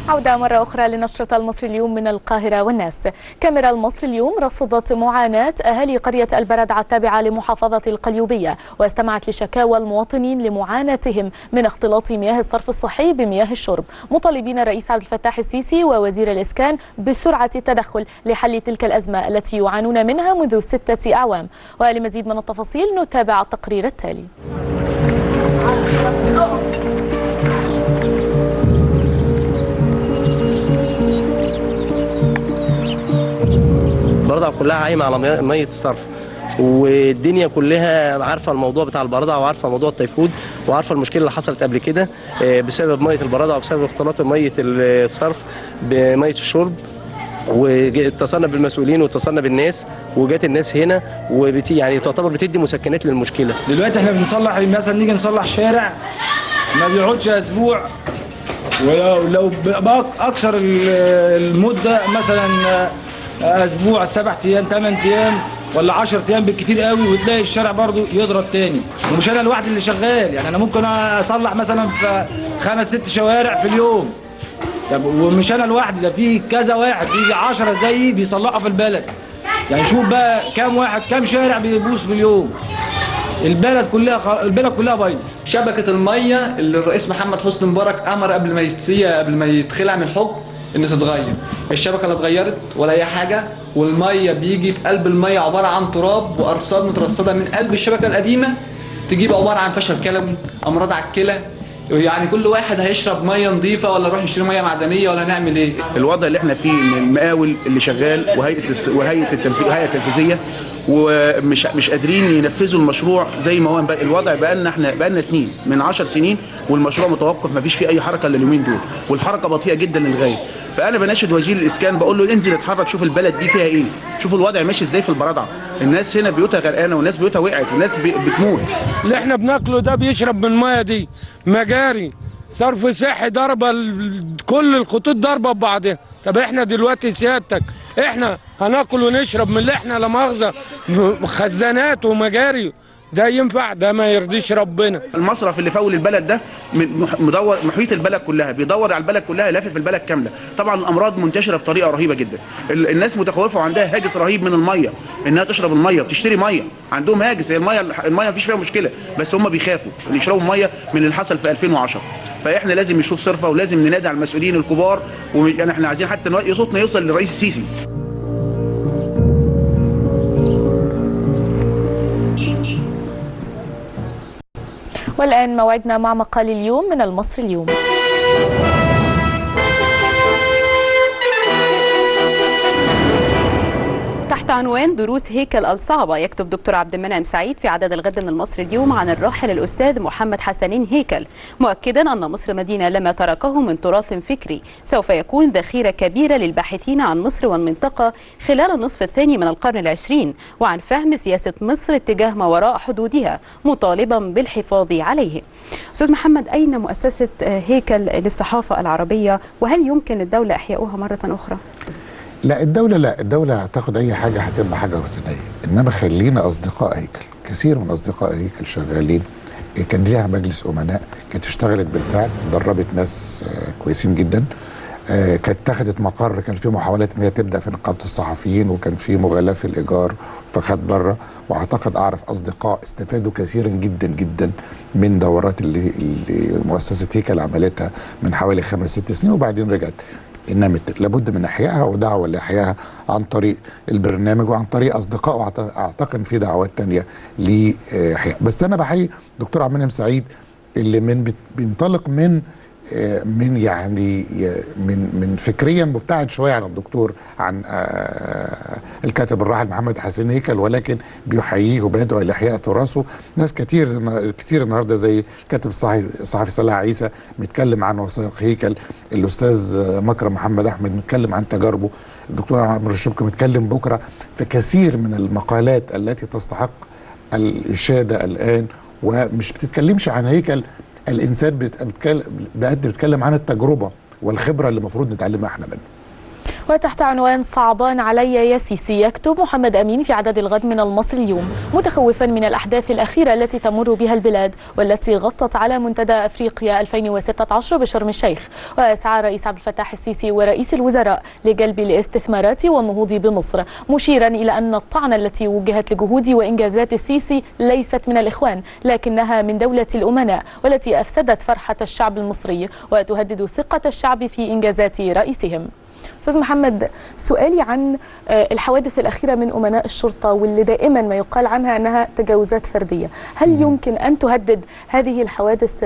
عودة مرة أخرى لنشرة المصري اليوم من القاهرة والناس. كاميرا المصري اليوم رصدت معاناة أهالي قرية البردعة التابعة لمحافظة القليوبية، واستمعت لشكاوى المواطنين لمعاناتهم من اختلاط مياه الصرف الصحي بمياه الشرب، مطالبين الرئيس عبد الفتاح السيسي ووزير الإسكان بسرعة التدخل لحل تلك الأزمة التي يعانون منها منذ 6 أعوام. ولمزيد من التفاصيل نتابع التقرير التالي. البردعة كلها عايمة على مية الصرف، والدنيا كلها عارفه الموضوع بتاع البرادعه وعارفه موضوع التيفود وعارفه المشكله اللي حصلت قبل كده بسبب ميه البرادعه وبسبب اختلاط ميه الصرف بميه الشرب. واتصلنا بالمسؤولين واتصلنا بالناس وجات الناس هنا يعني تعتبر بتدي مسكنات للمشكله. دلوقتي احنا بنصلح مثلا نيجي نصلح شارع ما بيقعدش اسبوع، ولو اكثر المده مثلا اسبوع 7 ايام 8 ايام ولا 10 ايام بالكتير قوي، وتلاقي الشارع برضو يضرب تاني. ومش انا لوحدي اللي شغال، يعني انا ممكن اصلح مثلا في 5 6 شوارع في اليوم. طب ومش انا لوحدي، ده في كذا واحد، في 10 زيي بيصلحوا في البلد. يعني شوف بقى كام شارع بيبوظ في اليوم. البلد كلها بايظه. شبكه الميه اللي الرئيس محمد حسني مبارك امر قبل ما يتخلع من الحكم ان تتغير، الشبكه لا اتغيرت ولا اي حاجه، والميه بيجي في قلب الميه عباره عن تراب وارصاد مترصده من قلب الشبكه القديمه، تجيب عباره عن فشل كلوي، امراض على الكلى. يعني كل واحد هيشرب ميه نظيفه ولا نروح نشتري ميه معدنيه ولا نعمل ايه؟ الوضع اللي احنا فيه ان المقاول اللي شغال وهيئه التنفيذيه ومش قادرين ينفذوا المشروع زي ما هو. الوضع بقى لنا سنين، من 10 سنين والمشروع متوقف، ما فيش فيه اي حركه الا اليومين دول، والحركه بطيئه جدا للغايه. فانا بناشد وزير الاسكان بقول له انزل اتحرك، شوف البلد دي فيها ايه، شوف الوضع ماشي ازاي في البرادعه. الناس هنا بيوتها غرقانه والناس بيوتها وقعت والناس بتموت. اللي احنا بناكله ده بيشرب من الميه دي، مجاري صرف صحي ضربه، كل الخطوط ضربه ببعضها. طب احنا دلوقتي سيادتك احنا هناكل ونشرب من اللي احنا لا مؤاخذه خزانات ومجاري؟ ده ينفع؟ ده ما يرضيش ربنا. المصرف اللي فول البلد ده مدور محيط البلد كلها، بيدور على البلد كلها، لافف البلد كامله. طبعا الامراض منتشره بطريقه رهيبه جدا. الناس متخوفه وعندها هاجس رهيب من الميه، انها تشرب الميه وتشتري ميه، عندهم هاجس. هي الميه مفيش فيها مشكله، بس هم بيخافوا ان يشربوا ميه من اللي حصل في 2010. فاحنا لازم نشوف صرفه ولازم ننادي على المسؤولين الكبار، ويعني احنا عايزين حتى صوتنا يوصل للرئيس السيسي. والآن موعدنا مع مقال اليوم من المصري اليوم. تحت عنوان دروس هيكل الصعبة، يكتب دكتور عبد المنعم سعيد في عدد الغد من المصري اليوم عن الراحل الأستاذ محمد حسنين هيكل، مؤكدا أن مصر مدينة لما تركه من تراث فكري سوف يكون ذخيرة كبيرة للباحثين عن مصر والمنطقة خلال النصف الثاني من القرن العشرين، وعن فهم سياسة مصر اتجاه ما وراء حدودها، مطالبا بالحفاظ عليه. أستاذ محمد، أين مؤسسة هيكل للصحافة العربية، وهل يمكن الدولة إحياؤها مرة أخرى؟ لا، الدولة هتاخد أي حاجة هتبقى حاجة روتينية، إنما خلينا أصدقاء هيكل. كثير من أصدقاء هيكل شغالين، كان ليها مجلس أمناء، كانت اشتغلت بالفعل، دربت ناس كويسين جدا، كانت اتخذت مقر، كان في محاولات ان هي تبدا في نقابه الصحفيين، وكان في مغالاه في الايجار فخد بره. واعتقد اعرف اصدقاء استفادوا كثيرا جدا جدا من دورات اللي مؤسسه هيكل عملتها من حوالي 5 6 سنين، وبعدين رجعت. انما لابد من احيائها، ودعوه لاحيائها عن طريق البرنامج وعن طريق اصدقاء، واعتقد في دعوات ثانيه لاحياء. بس انا بحيي دكتور عبد المنعم سعيد اللي بينطلق من يعني من فكريا مبتعد شويه عن الدكتور، عن الكاتب الراحل محمد حسين هيكل، ولكن بيحييه وبيدعو الى احياء تراثه. ناس كتير النهارده زي الكاتب الصحفي صلاح عيسى بيتكلم عن وثائق هيكل، الاستاذ مكرم محمد احمد بيتكلم عن تجاربه، الدكتور عمرو الشبكي بيتكلم بكره في كثير من المقالات التي تستحق الاشاده الان، ومش بتتكلمش عن هيكل الانسان، بتتكلم عن التجربه والخبره اللي المفروض نتعلمها احنا منها. وتحت عنوان صعبان علي يا سيسي، يكتب محمد أمين في عدد الغد من المصري اليوم متخوفا من الأحداث الأخيرة التي تمر بها البلاد والتي غطت على منتدى أفريقيا 2016 بشرم الشيخ. وسعى الرئيس عبد الفتاح السيسي ورئيس الوزراء لجلب الاستثمارات والنهوض بمصر، مشيرا إلى أن الطعنة التي وجهت لجهود وإنجازات السيسي ليست من الإخوان، لكنها من دولة الأمناء والتي أفسدت فرحة الشعب المصري وتهدد ثقة الشعب في إنجازات رئيسهم. أستاذ محمد، سؤالي عن الحوادث الأخيرة من أمناء الشرطة واللي دائما ما يقال عنها أنها تجاوزات فردية، هل يمكن أن تهدد هذه الحوادث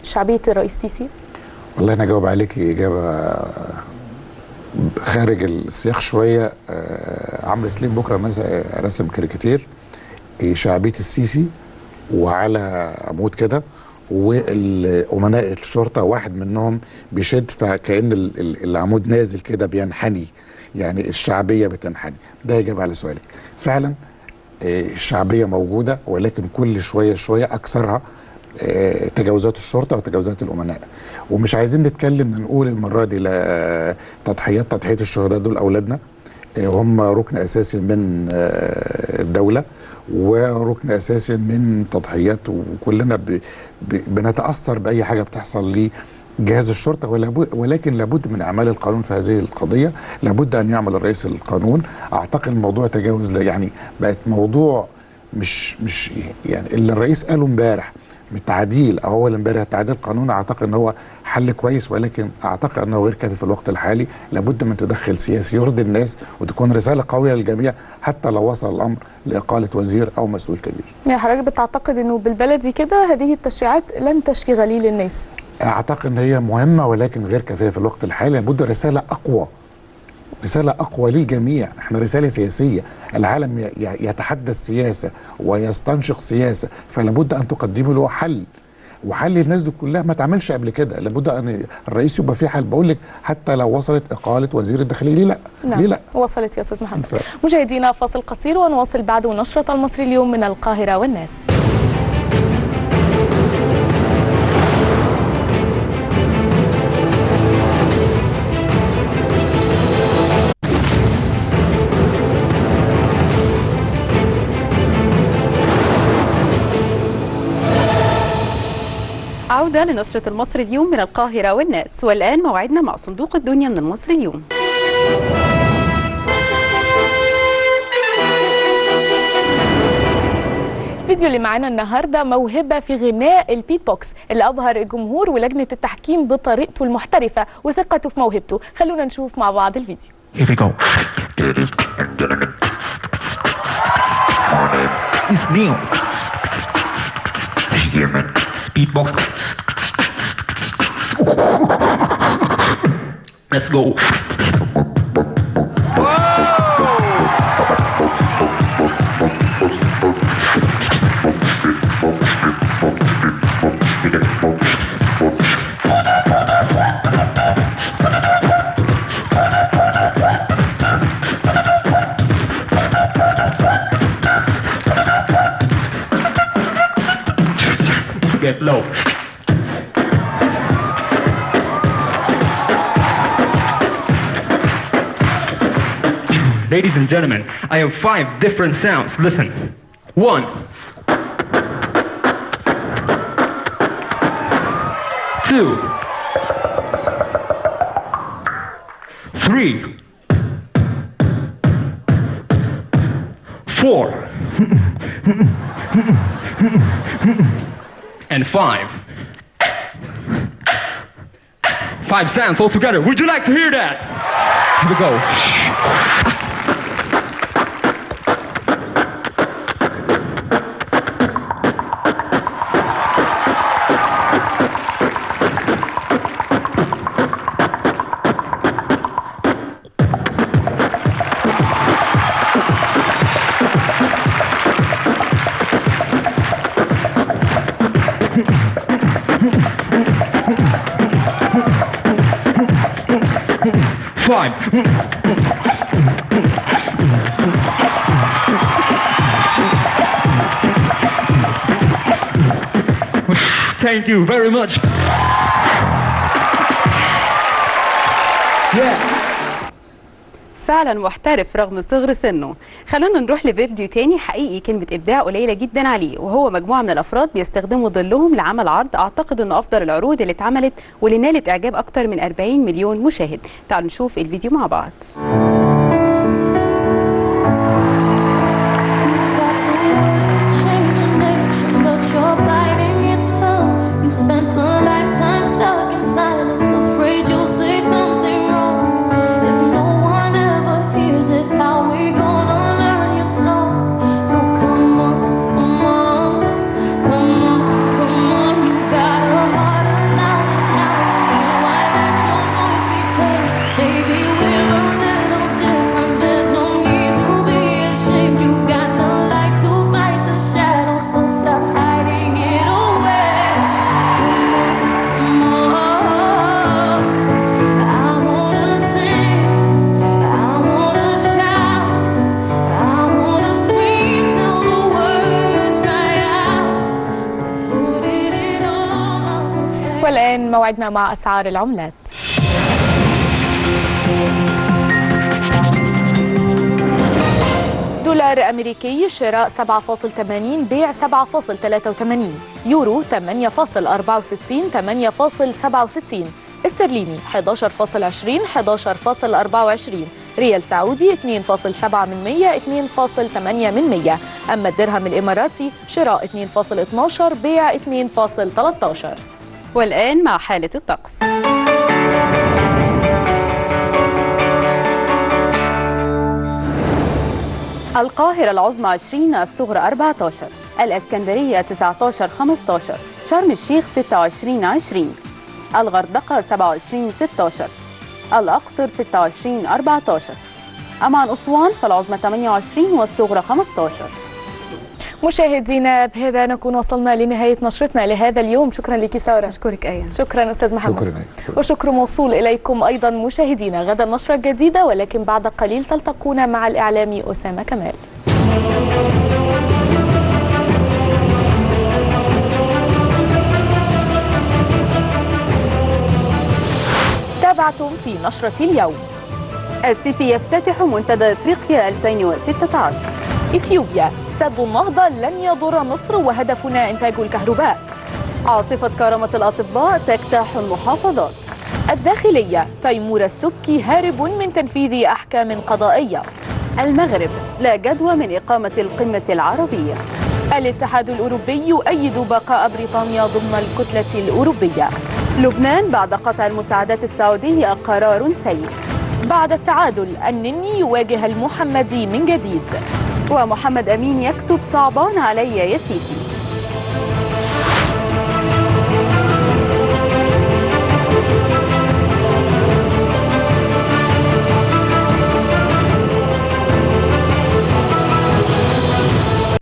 شعبية الرئيس السيسي؟ والله أنا أجاوب عليك إجابة خارج السياق شوية. عمرو سليم بكرة رسم كاريكاتير شعبيه السيسي وعلى عمود كده، وأمناء الشرطه واحد منهم بيشد، فكأن العمود نازل كده بينحني، يعني الشعبيه بتنحني. ده إجابة على سؤالك. فعلا الشعبيه موجوده، ولكن كل شويه شويه اكثرها تجاوزات الشرطه وتجاوزات الامناء. ومش عايزين نتكلم نقول المره دي تضحيه الشهداء دول اولادنا، هم ركن اساسي من الدوله وركن اساسي من تضحيات، وكلنا بنتاثر باي حاجه بتحصل لجهاز الشرطه، ولكن لابد من اعمال القانون في هذه القضيه. لابد ان يعمل الرئيس القانون. اعتقد الموضوع تجاوز، يعني بقت موضوع مش يعني اللي الرئيس قاله امبارح بالتعديل او اول امبارح تعديل قانون، اعتقد ان هو حل كويس، ولكن اعتقد انه غير كافي في الوقت الحالي. لابد من تدخل سياسي يرضي الناس وتكون رساله قويه للجميع، حتى لو وصل الامر لاقاله وزير او مسؤول كبير. يعني حضرتك بتعتقد انه بالبلدي كده هذه التشريعات لن تشفي غليل الناس؟ اعتقد ان هي مهمه ولكن غير كافيه في الوقت الحالي. لابد رساله اقوى، رسالة أقوى للجميع. احنا رسالة سياسية، العالم يتحدث سياسة ويستنشق سياسة، فلابد أن تقدموا له حل، وحل الناس دي كلها ما تعملش قبل كده. لابد أن الرئيس يبقى فيه حل. بقول لك حتى لو وصلت إقالة وزير الداخلية، ليه لا؟ نعم. ليه لا؟ وصلت يا أستاذ محمد. مشاهدينا فاصل قصير ونواصل بعد نشرة المصري اليوم من القاهرة والناس. عودة لنشرة المصري اليوم من القاهرة والناس، والآن موعدنا مع صندوق الدنيا من المصري اليوم. الفيديو اللي معانا النهارده موهبة في غناء البيت بوكس اللي أبهر الجمهور ولجنة التحكيم بطريقته المحترفة وثقته في موهبته. خلونا نشوف مع بعض الفيديو. Here we go. It's Neil. Here, man. Speedbox. Let's go. Get low. Ladies and gentlemen, I have 5 different sounds. Listen. 1. 2. 3. 4. And 5. 5 sounds all together. Would you like to hear that? Here we go. Thank you very much. فعلا محترف رغم صغر سنه. خلونا نروح لفيديو تاني حقيقي كلمة إبداع قليلة جدا عليه، وهو مجموعة من الأفراد بيستخدموا ظلهم لعمل عرض أعتقد أنه أفضل العروض اللي اتعملت واللي نالت إعجاب أكتر من 40 مليون مشاهد. تعالوا نشوف الفيديو مع بعض. Baby, we're running موعدنا مع أسعار العملات. دولار أمريكي شراء 7.80 بيع 7.83، يورو 8.64 8.67، استرليني 11.20 11.24، ريال سعودي 2.7 2.8. أما الدرهم الإماراتي شراء 2.12 بيع 2.13. والآن مع حالة الطقس. القاهرة العظمى 20، الصغرى 14، الإسكندرية 19 15، شرم الشيخ 26 20، الغردقة 27 16، الأقصر 26 14، أما عن أسوان فالعظمى 28 والصغرى 15. مشاهدينا بهذا نكون وصلنا لنهاية نشرتنا لهذا اليوم. شكرا لك سارة. أشكرك أيضا. شكرا أستاذ محمد. شكرا. وشكر موصول إليكم أيضا مشاهدينا. غدا نشرة جديدة ولكن بعد قليل تلتقون مع الإعلامي أسامة كمال. تابعتم في نشرة اليوم. السيسي يفتتح منتدى إفريقيا 2016. إثيوبيا سد النهضة لن يضر مصر وهدفنا إنتاج الكهرباء. عاصفة كرامة الأطباء تجتاح المحافظات. الداخلية تيمور السبكي هارب من تنفيذ أحكام قضائية. المغرب لا جدوى من إقامة القمة العربية. الاتحاد الأوروبي يؤيد بقاء بريطانيا ضمن الكتلة الأوروبية. لبنان بعد قطع المساعدات السعودية قرار سيء. بعد التعادل النني يواجه المحمدي من جديد. ومحمد أمين يكتب صعبان علي يا سيسي.